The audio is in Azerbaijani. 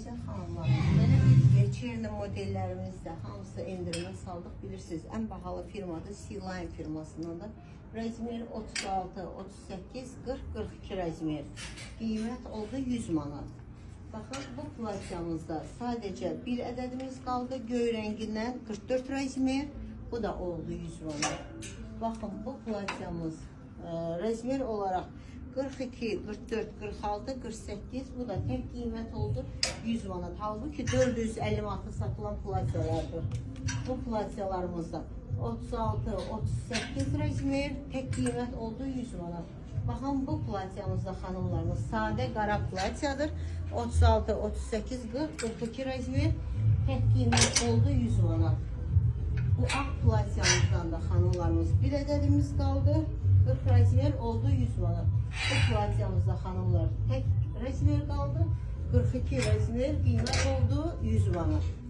Xanımlar, belə bir veçerni modellərimizdə hamısı endirimə saldıq. Bilirsiniz, ən bahalı firmadır, C-Line firmasından da. Rəzmer 36, 38, 40, 42 rəzmer. Qiymət oldu 100 manat. Baxın, bu plasyamızda sadəcə bir ədədimiz qaldı. Göy rəngindən 44 rəzmer. Bu da oldu 100 manat. Baxın, bu plasyamız rəzmer olaraq 42, 44, 46, 48, bu da tek qiymət oldu 100 manat. Halbuki 450 manata satılan platyalardır. Bu platyalarımızda 36, 38 rəzmer, tek qiymət oldu 100 manat. Baxın, bu platyamızda xanımlarımız sadə qara platyadır. 36, 38, 40, 42 rəzmer, tek qiymət oldu 100 manat. Bu ağ platyamızdan da xanımlarımız bir ədədimiz qaldı. 40 rəzmer oldu 100 manat. Bu platyamızda xanımlar tek rəzmer qaldı. 42 rəzmer qiymət oldu 100 manat.